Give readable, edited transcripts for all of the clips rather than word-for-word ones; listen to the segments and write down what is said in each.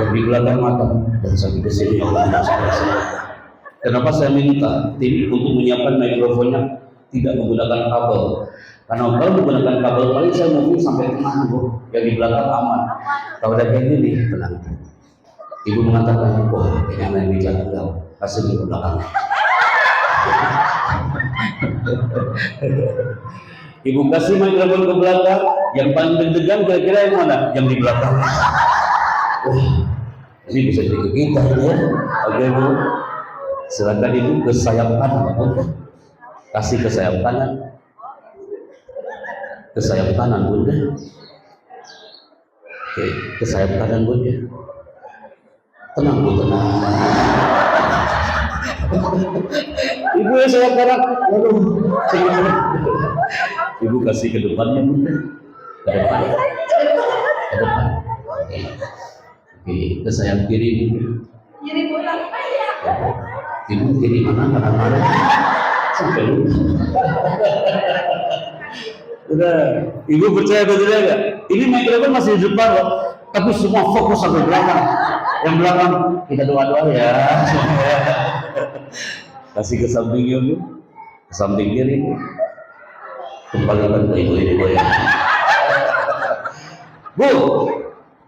yang di belakang mata dan sampai ke sini. Kenapa saya minta tim untuk menyiapkan mikrofonnya tidak menggunakan kabel? Karena kalau menggunakan kabel paling saya mungkin sampai tengah, Bu. Yang di belakang aman. Kalau ada kayak gini, tenang. Ibu mengatakan, wah, kayaknya yang di belakang kasih di belakang. Ibu kasih mikrofon ke belakang, yang paling deg-degan kira-kira yang mana? Yang di belakang. Wah, ini bisa jadi kita ya. Oke, Bu. Silakan Ibu ke sayap kanan, Bunda. Kasih ke sayap kanan. Ke sayap kanan, Bunda. Oke, ke sayap kanan, Bunda. Tenang, Bu, tenang. Ibu ya sayap kanan. Waduh. Ibu kasih ke depannya, Bunda. Ke depan. Ke depan. Oke, ke sayap kiri, Bunda. Kiri pulang. Ibu kiri mana sampai lupa. Udah, Ibu percaya atau tidak enggak? Ini mikrofon masih di depan loh, tapi semua fokus sampai belakang. Yang belakang kita doa-doa ya. Kasih ke samping Ibu, ke samping kiri. Kembalikan ke Ibu ini, Bu ya. Bu,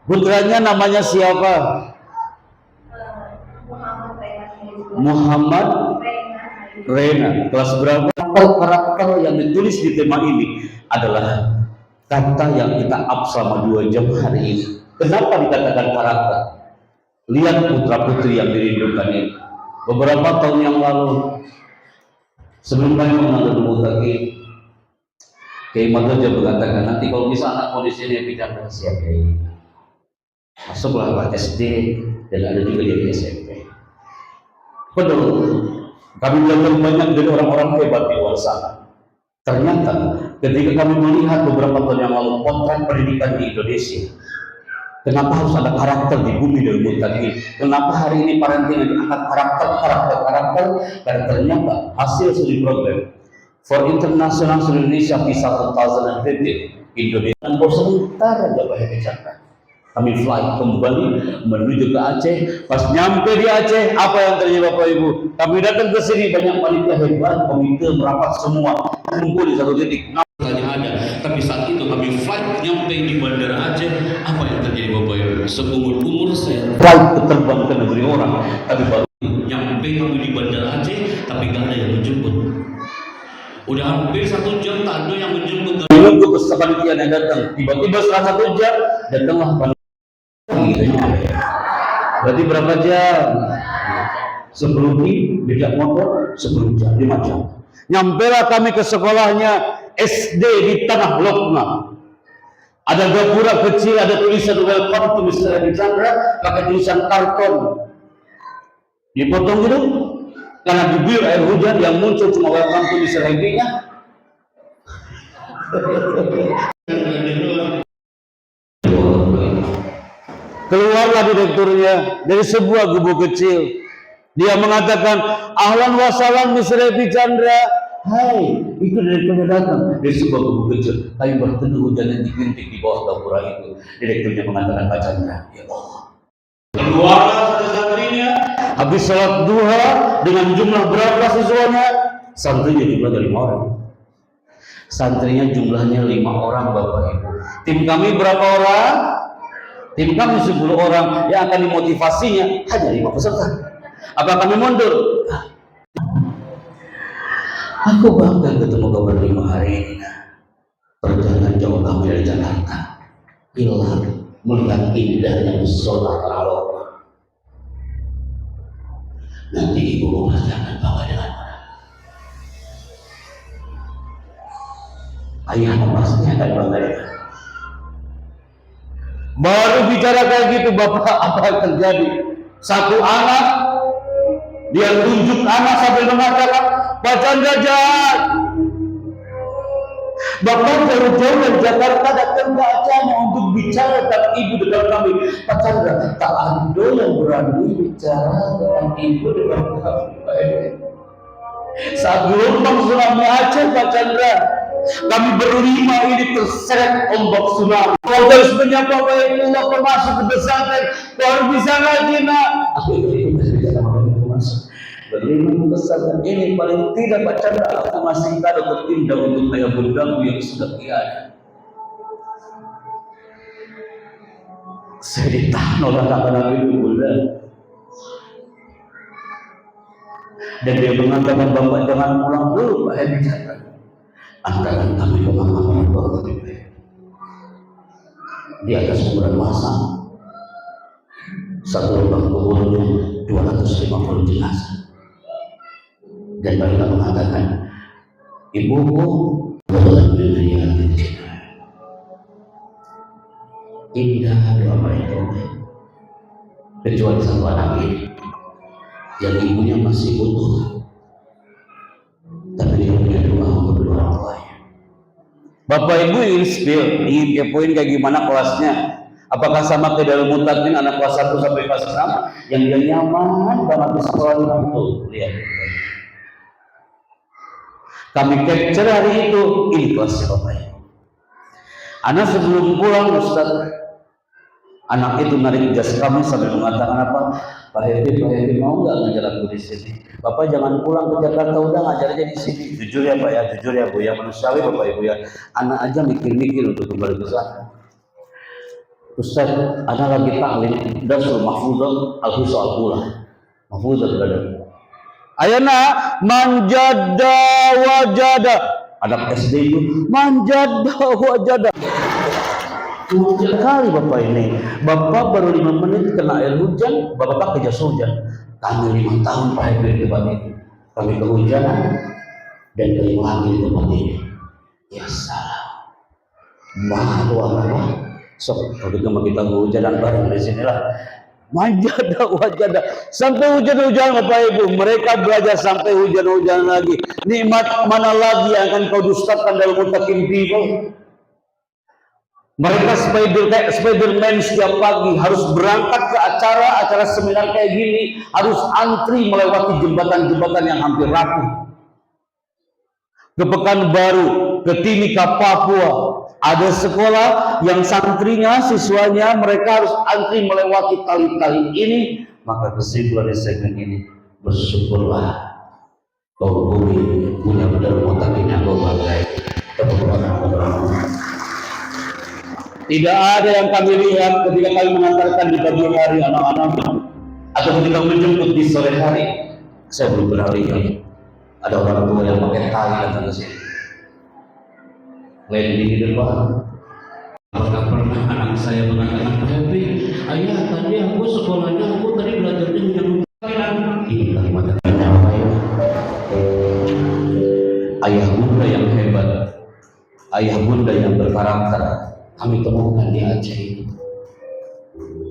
putranya namanya siapa? Muhammad Rena. Kelas berapa? Karakter yang ditulis di tema ini adalah kata yang kita up selama 2 jam hari ini. Kenapa dikatakan karakter? Lihat putra putri yang dirindukan ini. Beberapa tahun yang lalu, sebelum kami mengambil mutaki, Kiai Madoja mengatakan, nanti kalau bisa anak mau di sini bicara siapa ini? Masuklah ke SD dan ada juga di SMP. Betul, kami belajar banyak dari orang-orang hebat di luar sana. Ternyata ketika kami melihat beberapa tahun yang lalu potret pendidikan di Indonesia, kenapa harus ada karakter di bumi dari mutaki? Kenapa hari ini parenting diangkat karakter? Karena ternyata hasil studi program for International Indonesia PISA 2015 Indonesia dan sebentar aja bahaya kecelakaan. Kami flight kembali menuju ke Aceh. Pas nyampe di Aceh, apa yang terjadi Bapak Ibu? Kami datang ke sini, banyak panitia hebat, komite merapat semua, kumpul di satu titik. Namanya ada. Tapi saat itu kami flight nyampe di bandara Aceh. Apa yang terjadi Bapak Ibu? Seumur-umur saya flight terbang ke negeri orang, tapi baru nyampe kami di bandara Aceh, tapi gak ada yang menjemput. Udah hampir 1 jam tak ada yang menjemput. Menunggu panitia yang datang. Tiba-tiba setelah 1 jam datanglah panitia. Berarti berapa jam? Sebelum bejak motor 10 jam, 5 jam. Nyampelah kami ke sekolahnya SD di Tanah Lokma. Ada gapura kecil, ada tulisan welcome to Mr. Edi Chandra, pakai tulisan karton. Dipotong gitu, karena diguyur air hujan yang muncul cuma welcome to Mr. Edi-nya. Keluarlah direkturnya dari sebuah gubuk kecil. Dia mengatakan, ahlan wasalam Mr. Epi Chandra. Hai, itu direkturnya datang dari sebuah gubuk kecil. Kami berteduh hujan yang digintik di bawah gapura itu. Direkturnya mengatakan, Pak Chandra, ya Allah. Keluarlah satu santrinya. Habis sholat duha dengan jumlah berapa siswanya? Santrinya jumlahnya 5 orang. Santrinya jumlahnya 5 orang, Bapak Ibu. Tim kami berapa orang? Tim kami 10 orang yang akan dimotivasinya hanya 5 peserta. Apa kami mundur? Aku bangga ketemu kau berlima hari ini. Perjalanan jauh kami dari Jakarta. Hilang melihat indahnya pesona Arafah. Nanti ibu rumah jangan bawa dengan mana. Ayah pasti akan bangga dengan. Baru bicara kayak gitu, Bapak, apa yang terjadi? Satu anak, dia tunjuk anak sambil mengatakan, Pak Chandra jahat. Bapak jauh-jauh dari Jakarta datang ke Aceh untuk bicara tentang ibu depan kami. Pak Chandra, tak ada yang berani bicara tentang ibu depan kami. Saat gelombang tsunami Aceh, Pak Chandra, Kami berlima ini terseret ombak tsunami. Kau terus menyapa Baitullah, kau masuk ke pesantren, kau harus bisa ngaji nak. Aku itu masih bisa aku masuk. Berlima ke pesantren ini paling tidak baca aku masih ada bertindak untuk ayah bundaku yang sudah tiada. Saya ditahan oleh anak-anak itu bunda. Dan dia mengatakan, Bapak jangan pulang dulu, Pak Hedi. Antara kami pemahaman bahwa di atas kuburan masang satu lubang kuburnya 250 jenazah. Dan mereka mengatakan, ibuku dalam dunia indah doa mereka, kecuali satu anak ini yang ibunya masih utuh, tapi dia punya doa untuk kedua orang tuanya. Bapak Ibu ingin kepoin kayak gimana kelasnya? Apakah sama kayak dalam Mutakin anak kelas 1 sampai kelas 6 yang dia nyaman banget di sekolah itu? Lihat. Kami capture hari itu, ini kelasnya Bapak Ibu. Anak sebelum pulang Ustaz, anak itu narik jas kami sambil mengatakan apa? Pak Hedi mau nggak ngajar aku di sini? Bapak jangan pulang ke Jakarta, udah ngajar aja di sini. Jujur ya Pak ya, jujur ya Bu ya, manusiawi Bapak Ibu ya. Anak aja mikir-mikir untuk kembali ke sana. Ustaz, anak lagi taklim dan suruh mahfuzah, aku soal pulang. Mahfuzah berada. Ayana manjada wajada. Anak SD itu manjada wajada. Sekali Bapak ini, Bapak baru 5 menit kena air hujan, Bapak pakai jas hujan. Kami 5 tahun Pak Hedi di tempat ini, kami kehujanan dan kami lagi di tempat ini. Ya salam, malu apa? Sok, kalau kita kehujanan bareng di sinilah. Manjada wajada, sampai hujan-hujan Bapak Ibu, mereka belajar sampai hujan-hujan lagi. Nikmat mana lagi yang akan kau dustakan dalam Mutakin people? Mereka Spiderman setiap pagi harus berangkat ke acara seminar kayak gini, harus antri melewati jembatan-jembatan yang hampir rapuh. Ke Pekanbaru, ke Timika, Papua, ada sekolah yang santrinya, siswanya mereka harus antri melewati tali-tali ini. Maka kesimpulan segmen ini, bersyukurlah kau bumi punya benar Mutakin yang kau banggai. Tidak ada yang kami lihat ketika kami mengantarkan di pagi hari anak-anak atau ketika menjemput di sore hari. Saya belum pernah lihat ada orang tua yang pakai tali datang ke sini. Landing di depan. Apakah pernah anak saya mengatakan, Happy, ayah tadi aku sekolahnya, aku tadi belajarnya menjemput. Ini kalimat yang apa ya? Ayah bunda yang hebat, ayah bunda yang berkarakter. Kami temukan di Aceh itu.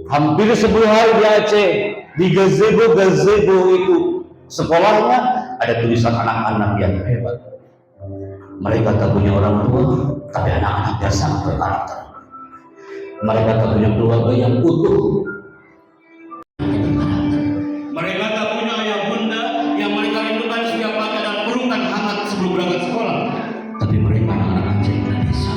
Hampir 10 hari di Aceh, di gazebo itu sekolahnya ada tulisan anak-anak yang hebat. Mereka tak punya orang tua, tapi anak-anak yang sangat berkarakter. Mereka tak punya keluarga yang utuh. Mereka tak punya ayah bunda yang mereka rindukan setiap pagi dan pelukan hangat sebelum berangkat sekolah. Tapi mereka anak-anak Aceh yang bisa.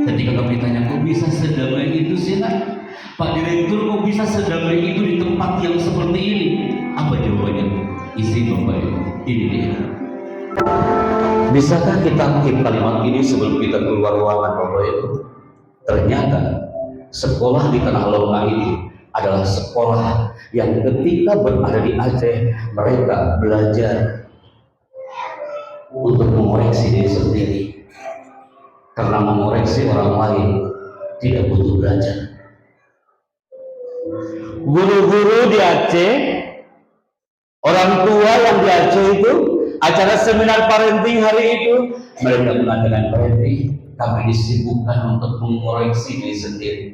Ketika kami tanya, kok bisa sedamai itu sih nak? Pak Direktur, kok bisa sedamai itu di tempat yang seperti ini? Apa jawabannya? Isi Bapak Ibu, ini dia. Bisakah kita keep kalimat ini sebelum kita keluar ruangan Bapak Ibu? Ternyata sekolah di Tanah Longa ini adalah sekolah yang ketika berada di Aceh mereka belajar untuk mengoreksi diri sendiri. Karena mengoreksi orang lain tidak butuh belajar. Guru-guru di Aceh, orang tua yang di Aceh itu, acara seminar parenting hari itu, mereka mengatakan, parenting, kami disibukkan untuk mengoreksi diri sendiri.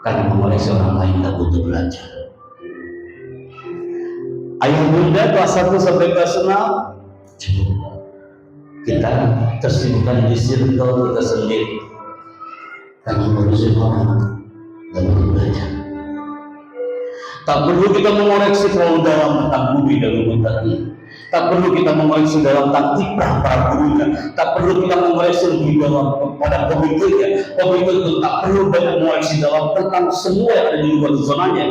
Karena mengoreksi orang lain tidak butuh belajar. Ayah bunda kelas 1 sampai kelas 6, cukup. Kita tersibukkan di circle kita sendiri karena ngurusin orang dan belajar. Tak perlu kita mengoreksi terlalu dalam tentang bumi dan Mutakin. Tak perlu kita mengoreksi dalam kiprah para gurunya, tak perlu kita mengoreksi lebih dalam kepada komiknya. Komik itu tak perlu banyak mengoreksi dalam tentang semua yang ada di luar zonanya.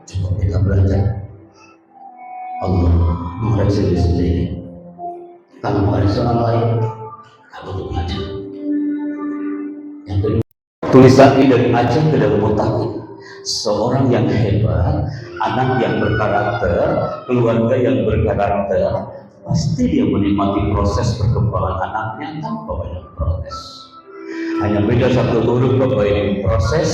Cukup kita belajar Allah mengoreksi diri sendiri. Tanpa mengoreksi orang lain, tak perlu belajar. Yang kedua, tulisan ini dari Aceh ke dalam Mutakin. Seorang yang hebat, anak yang berkarakter, keluarga yang berkarakter, pasti dia menikmati proses perkembangan anaknya tanpa banyak protes. Hanya beda satu huruf Bapak ini, proses.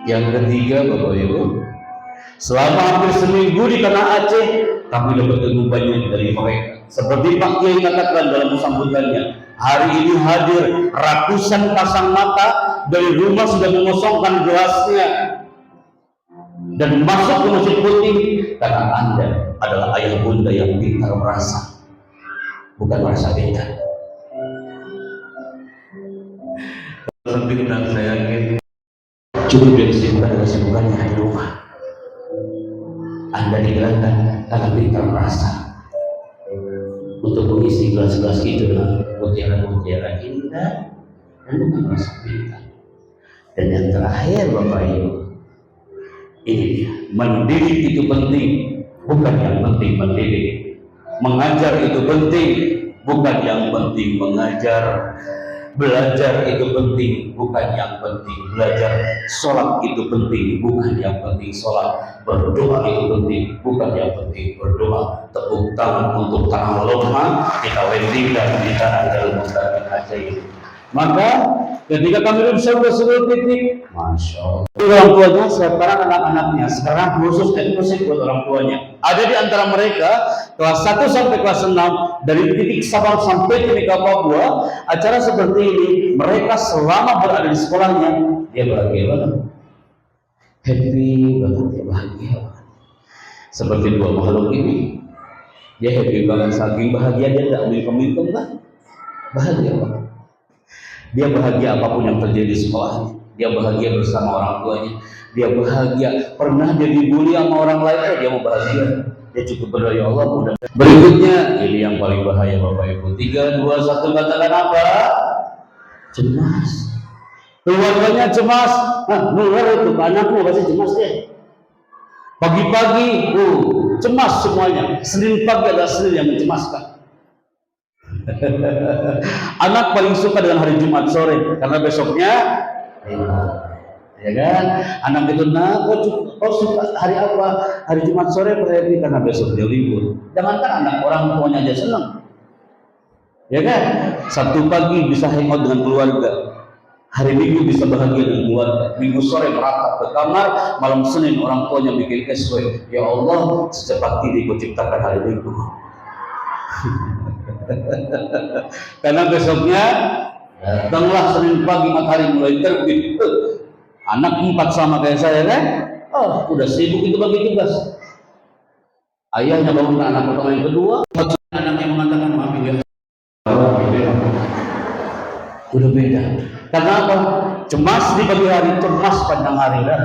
Yang ketiga Bapak Ibu, selama hampir seminggu di tanah Aceh, kami dapat ilmu banyak dari mereka. Seperti Pak Kiai katakan dalam sambutannya, hari ini hadir ratusan pasang mata dari rumah sudah mengosongkan gelasnya dan masuk ke masjid putih karena Anda adalah ayah bunda yang pintar merasa, bukan merasa beda. Lebih dan saya yakin cukup dari kesibukan dan kesibukannya di rumah. Anda digerakkan karena pintar merasa untuk mengisi gelas-gelas itu dengan mutiara-mutiara indah dan bukan merasa pintar. Dan yang terakhir Bapak Ibu, ini dia, mendidik itu penting, bukan yang penting mendidik. Mengajar itu penting, bukan yang penting mengajar. Belajar itu penting, bukan yang penting belajar. Sholat itu penting, bukan yang penting sholat. Berdoa itu penting, bukan yang penting berdoa. Tepuk tangan untuk tanah lomba kita wending dan di tanah dalam Mutakin Aceh ini. Maka ketika kami bersama seluruh titik, Masya Allah, orang tuanya sekarang anak-anaknya, sekarang khusus eksklusif buat orang tuanya. Ada di antara mereka kelas 1 sampai kelas 6 dari titik Sabang sampai ke Papua. Acara seperti ini mereka selama berada di sekolahnya dia bahagia banget, happy banget, dia bahagia banget. Seperti dua makhluk ini, dia happy banget, saking bahagia dia tidak minum lah, bahagia banget. Dia bahagia apapun yang terjadi di sekolahnya, dia bahagia bersama orang tuanya, dia bahagia. Pernah dia dibully sama orang lain, dia mau bahagia. Dia cukup berdoa, ya Allah mudah. Berikutnya ini yang paling bahaya Bapak Ibu. 3, 2, 1 katakan apa? Cemas. Keluarganya cemas. Nular itu anakmu pasti cemas deh. Pagi-pagi, cemas semuanya. Senin pagi adalah Senin yang mencemaskan. Anak paling suka dengan hari Jumat sore karena besoknya ya kan, anak itu kok suka hari apa? Hari Jumat sore berarti karena besoknya libur. Jangankan anak, orang tuanya aja senang, ya kan? Sabtu pagi bisa hangout dengan keluarga, hari Minggu bisa bahagia dengan keluarga, Minggu sore meratap ke kamar, malam Senin orang tuanya bikin SW. Ya Allah, secepat ini Kau ciptakan hari Minggu. Karena besoknya datanglah Senin pagi, matahari mulai terbit. Anak 4 sama kayak saya kan, udah sibuk itu bagi tugas. Ayahnya bangunkan anak pertama, yang kedua, anaknya mengatakan maaf ya. Udah beda. Karena apa? Cemas di pagi hari, cemas panjang hari kan.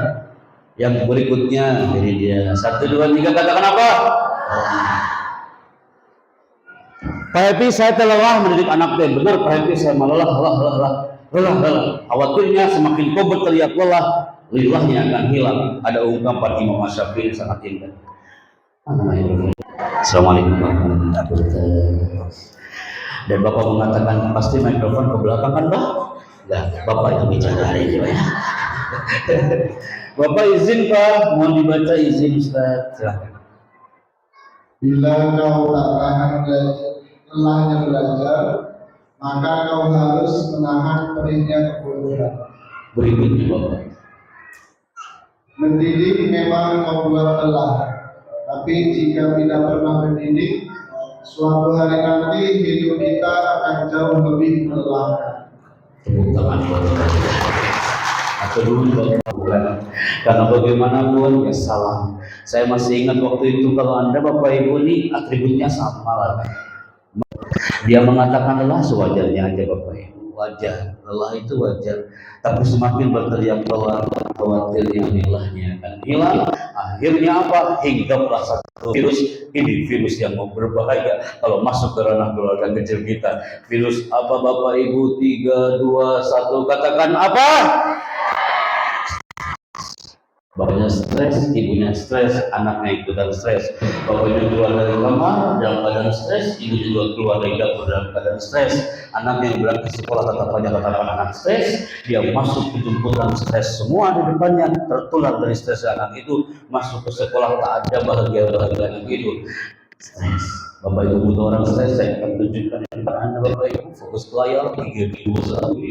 Yang berikutnya jadi dia 1, 2, 3 katakan apa? Pak Happy, saya telah mendidik anak saya. Benar Pak Happy, saya malah lelah. Khawatirnya semakin kau berteriak lelah, lilahnya akan hilang. Ada ungkapan Imam Syafi'i sangat indah. Assalamualaikum warahmatullahi wabarakatuh. Dan Bapak mengatakan pasti mikrofon ke belakang kan Pak? Enggak, Bapak yang bicara hari ini ya. Bapak izin Pak, mohon dibaca izin Ustaz. Silakan. Bila kau tak tahan lelahnya belajar, maka kau harus menahan perihnya kebodohan. Berikutnya Bapak. Mendidik memang membuat lelah, tapi jika tidak pernah mendidik, suatu hari nanti hidup kita akan jauh lebih melelahkan. Tepuk tangan buat kita. Atau dulu Bapak, karena bagaimanapun ya salah. Saya masih ingat waktu itu kalau Anda Bapak Ibu ini atributnya sama lah. Dia mengatakan lelah sewajarnya aja Bapak Ibu. wajar, lelah itu wajar. Tapi semakin berteriak lelah, khawatirnya lelahnya akan hilang. Akhirnya apa? Hinggaplah satu virus. Ini virus yang berbahaya kalau masuk ke ranah keluarga kecil kita. Virus apa Bapak Ibu? 3, 2, 1, katakan apa? Bapaknya stres, ibunya stres, anaknya ikutan stres. Bapaknya keluar dari kamar dalam keadaan stres, ibu juga keluar dari dapur dalam keadaan stres. Anak yang berangkat ke sekolah tatapannya tatapan anak stres, dia masuk ke jemputan stres, semua di depannya tertular dari stres anak itu. Masuk ke sekolah tak ada bahagia anak itu. Stres. Bapak Ibu butuh orang stres, saya akan tunjukkan kepada Anda Bapak Ibu. Fokus ke layar 3, 2, 1.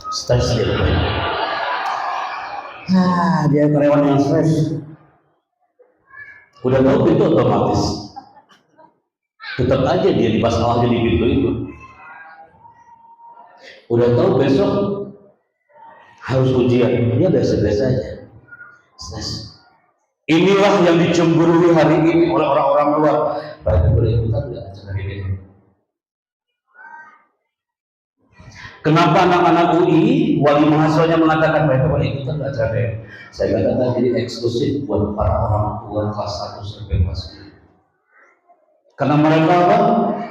Stres dia. Dia karyawan yang stres. Udah tahu itu otomatis. Tetap aja dia di masalahnya di pintu itu. Udah tahu besok harus ujian, dia biasa-biasa aja. Stres. Inilah yang dicemburui hari ini oleh orang-orang luar. Baik boleh ikutan nggak acara ini? Kenapa anak-anak UI, wali mahasiswanya mengatakan mereka boleh ikutan nggak acara ini? Saya katakan ini eksklusif buat para orang tua kelas 1 sampai kelas 5. Karena mereka apa?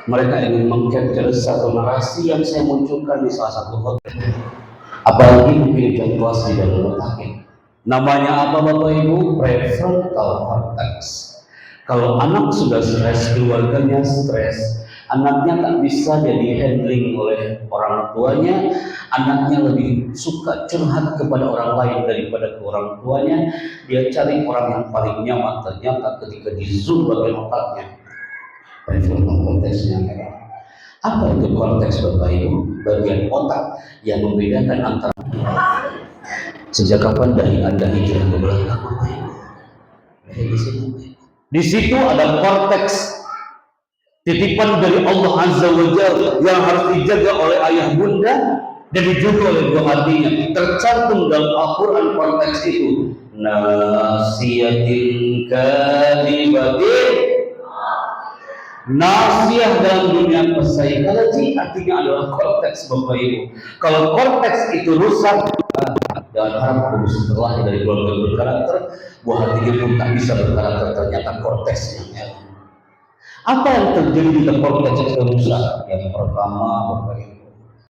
Mereka ingin mengcapture satu narasi yang saya munculkan di salah satu hotel. Apalagi mungkin jam kelas di dalam otaknya. Namanya apa Bapak Ibu? Prefrontal cortex. Kalau anak sudah stres, keluarganya stres, anaknya tak bisa jadi handling oleh orang tuanya, anaknya lebih suka curhat kepada orang lain daripada ke orang tuanya, dia cari orang yang paling nyaman. Ternyata ketika di zoom bagian otaknya, prefrontal cortexnya merah. Apa itu korteks Bapak Ibu? Bagian otak yang membedakan antara. Sejak kapan dahi Anda hijrah ke belakang Bapak Ibu? Di situ ada korteks, titipan dari Allah Azza wa Jalla yang harus dijaga oleh ayah bunda dan dijaga oleh dua hatinya. Tercantum dalam Al-Quran korteks itu. Nasiyatin kadibatin. Nasiyah dalam dunia psikologi artinya adalah korteks Bapak Ibu. Kalau korteks itu rusak, dan harap bisa terlahir dari keluarga berkarakter, buah hatinya pun tak bisa berkarakter. Ternyata korteksnya merah. Apa yang terjadi di korteks itu rusak? Yang pertama Bapak Ibu,